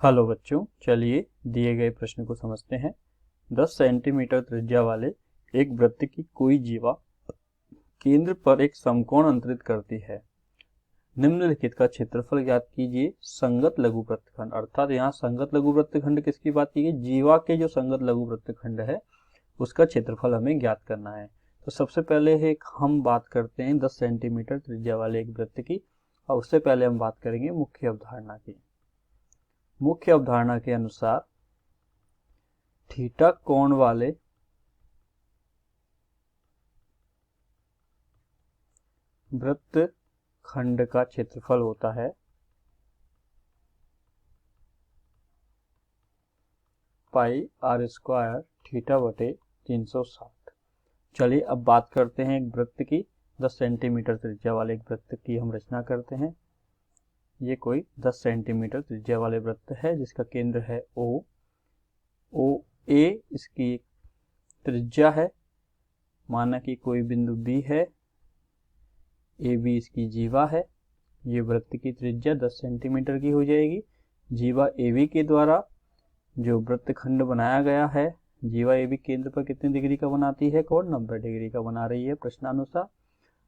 Hello बच्चों, चलिए दिए गए प्रश्न को समझते हैं। 10 सेंटीमीटर त्रिज्या वाले एक वृत्त की कोई जीवा केंद्र पर एक समकोण अंतरित करती है। निम्नलिखित का क्षेत्रफल ज्ञात कीजिए। संगत लघु वृत्तखंड, अर्थात यहाँ संगत लघु वृत्तखंड किसकी बात की गई? जीवा के जो संगत लघु वृत्तखंड है उसका क्षेत्रफल हमें ज्ञात करना है। तो सबसे पहले हम बात करते हैं 10 सेंटीमीटर त्रिज्या वाले एक वृत्त की, और उससे पहले हम बात करेंगे मुख्य अवधारणा की। मुख्य अवधारणा के अनुसार थीटा कोण वाले वृत्त खंड का क्षेत्रफल होता है पाई आर स्क्वायर थीटा बटे 360। चलिए अब बात करते हैं एक वृत्त की। 10 सेंटीमीटर त्रिज्या वाले एक वृत्त की हम रचना करते हैं। ये कोई 10 सेंटीमीटर त्रिज्या वाले वृत्त है जिसका केंद्र है ओ ए इसकी त्रिज्या है। माना कि कोई बिंदु बी है, ए बी इसकी जीवा है। ये वृत्त की त्रिज्या 10 सेंटीमीटर की हो जाएगी। जीवा ए बी के द्वारा जो वृत्तखंड बनाया गया है, जीवा ए बी केंद्र पर कितने डिग्री का बनाती है? कोण 90 डिग्री का बना रही है। प्रश्नानुसार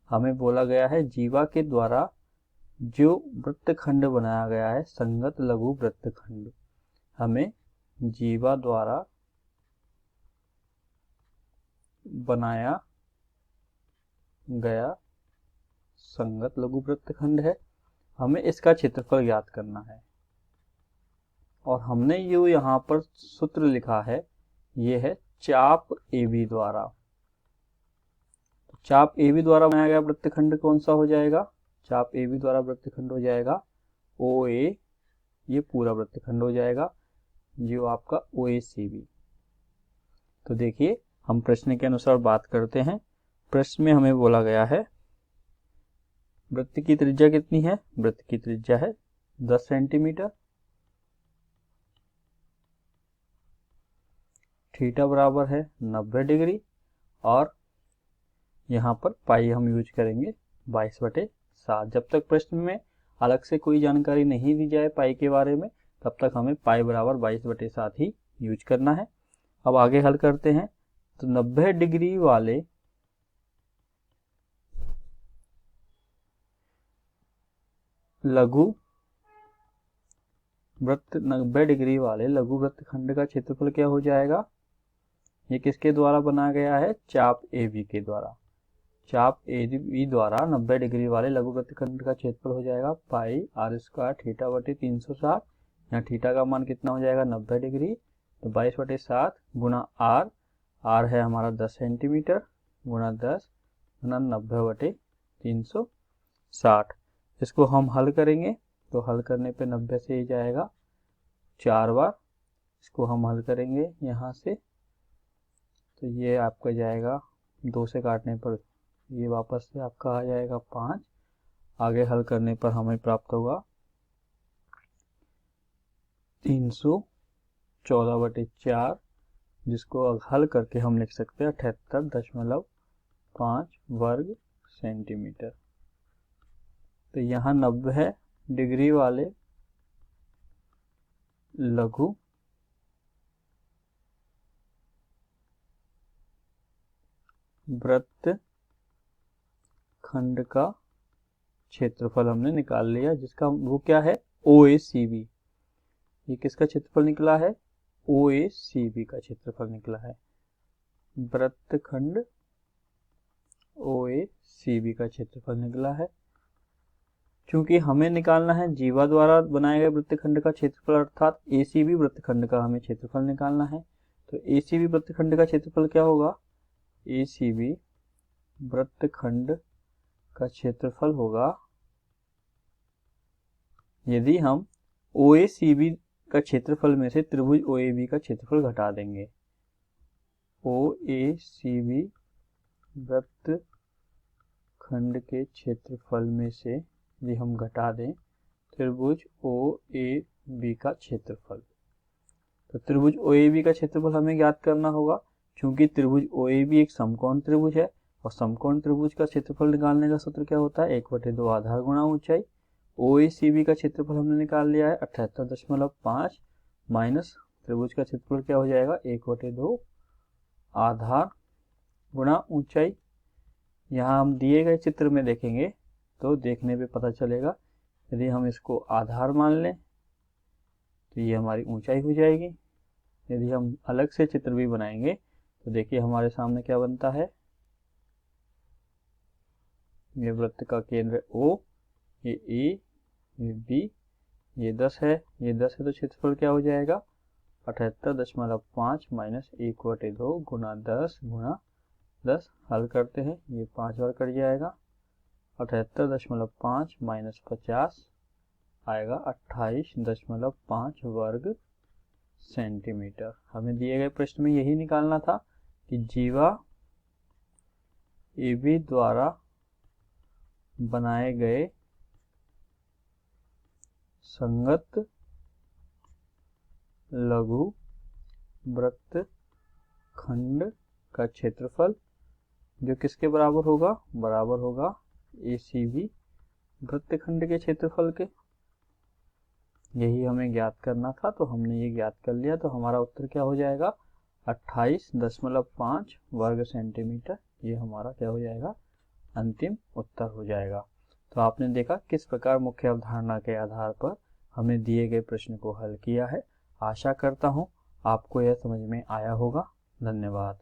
हमें बोला गया है जीवा के द्वारा जो वृत्तखंड बनाया गया है संगत लघु वृत्तखंड, हमें जीवा द्वारा बनाया गया संगत लघु वृत्तखंड है, हमें इसका क्षेत्रफल ज्ञात करना है। और हमने जो यहाँ पर सूत्र लिखा है ये है चाप ए बी द्वारा। चाप ए बी द्वारा बनाया गया वृत्तखंड कौन सा हो जाएगा? चाप ए बी द्वारा वृत्तखंड हो जाएगा ओ ए, ये पूरा वृत्तखंड हो जाएगा जो आपका ओ ए सी बी। तो देखिए हम प्रश्न के अनुसार बात करते हैं। प्रश्न में हमें बोला गया है वृत्त की त्रिज्या कितनी है? वृत्त की त्रिज्या है 10 सेंटीमीटर। थीटा बराबर है 90 डिग्री और यहाँ पर पाई हम यूज करेंगे 22/7। जब तक प्रश्न में अलग से कोई जानकारी नहीं दी जाए पाई के बारे में, तब तक हमें पाई बराबर 22/7 ही यूज करना है। अब आगे हल करते हैं। तो 90 डिग्री वाले लघु वृत्त 90 डिग्री वाले लघु वृत्तखंड का क्षेत्रफल क्या हो जाएगा? ये किसके द्वारा बनाया गया है? चाप ए बी के द्वारा। चाप ए बी द्वारा 90 डिग्री वाले लघु वृत्तखंड का क्षेत्रफल हो जाएगा पाई आर स्क्वायर थीटा बटे 360। यहाँ थीटा का मान कितना हो जाएगा? 90 डिग्री। तो 22/7 गुणा आर है हमारा 10 सेंटीमीटर गुणा 10 गुणा 90/360। इसको हम हल करेंगे तो हल करने पे 90 से ही जाएगा 4 बार। इसको हम हल करेंगे यहाँ से तो ये आपका जाएगा 2 से काटने पर ये वापस से आपका आ जाएगा 5। आगे हल करने पर हमें प्राप्त होगा 314/4, जिसको हल करके हम लिख सकते हैं 78.5 वर्ग सेंटीमीटर। तो यहाँ 90 डिग्री वाले लघु वृत्त खंड का क्षेत्रफल हमने निकाल लिया, जिसका वो क्या है? ओ ए सी बी। ये किसका क्षेत्रफल निकला है? ओ ए सी बी का क्षेत्रफल निकला है। वृत्तखंड ओ ए सी बी का क्षेत्रफल निकला है। क्योंकि हमें निकालना है जीवा द्वारा बनाए गए वृत्तखंड का क्षेत्रफल, अर्थात ए सी बी वृत्तखंड का हमें क्षेत्रफल निकालना है। तो ए सी बी वृत्तखंड का क्षेत्रफल क्या होगा? ए सी बी वृत्तखंड का क्षेत्रफल होगा, यदि हम ओ ए सी बी का क्षेत्रफल में से त्रिभुज ओ ए बी का क्षेत्रफल घटा देंगे। ओ ए सी बी वृत्तखंड के क्षेत्रफल में से यदि हम घटा दें त्रिभुज ओ ए बी का क्षेत्रफल, तो त्रिभुज ओ ए बी का क्षेत्रफल हमें ज्ञात करना होगा। क्योंकि त्रिभुज ओ ए बी एक समकोण त्रिभुज है और समकोण त्रिभुज का क्षेत्रफल निकालने का सूत्र क्या होता है? 1/2 आधार गुणा ऊंचाई। OACB का क्षेत्रफल हमने निकाल लिया है 78.5 माइनस त्रिभुज का क्षेत्रफल क्या हो जाएगा 1/2 आधार गुणा ऊंचाई। यहाँ हम दिए गए चित्र में देखेंगे तो देखने पे पता चलेगा, यदि हम इसको आधार मान लें तो ये हमारी ऊंचाई हो जाएगी। यदि हम अलग से चित्र भी बनाएंगे तो देखिए हमारे सामने क्या बनता है, ये वृत्त का केंद्र O, ये A, ये B, ये 10 है, ये 10 है तो क्षेत्रफल क्या हो जाएगा 78.5 माइनस 1/2 गुणा 10 गुणा 10। हल करते हैं, ये 5 बार कट जाएगा। 78.5 माइनस 50 आएगा 28.5 वर्ग सेंटीमीटर। हमें दिए गए प्रश्न में यही निकालना था कि जीवा AB द्वारा बनाए गए संगत लघु वृत्त खंड का क्षेत्रफल जो किसके बराबर होगा, बराबर होगा ACB वृत्तखंड के क्षेत्रफल के। यही हमें ज्ञात करना था, तो हमने ये ज्ञात कर लिया। तो हमारा उत्तर क्या हो जाएगा 28.5 वर्ग सेंटीमीटर। ये हमारा क्या हो जाएगा, अंतिम उत्तर हो जाएगा। तो आपने देखा किस प्रकार मुख्य अवधारणा के आधार पर हमें दिए गए प्रश्न को हल किया है। आशा करता हूँ आपको यह समझ में आया होगा। धन्यवाद।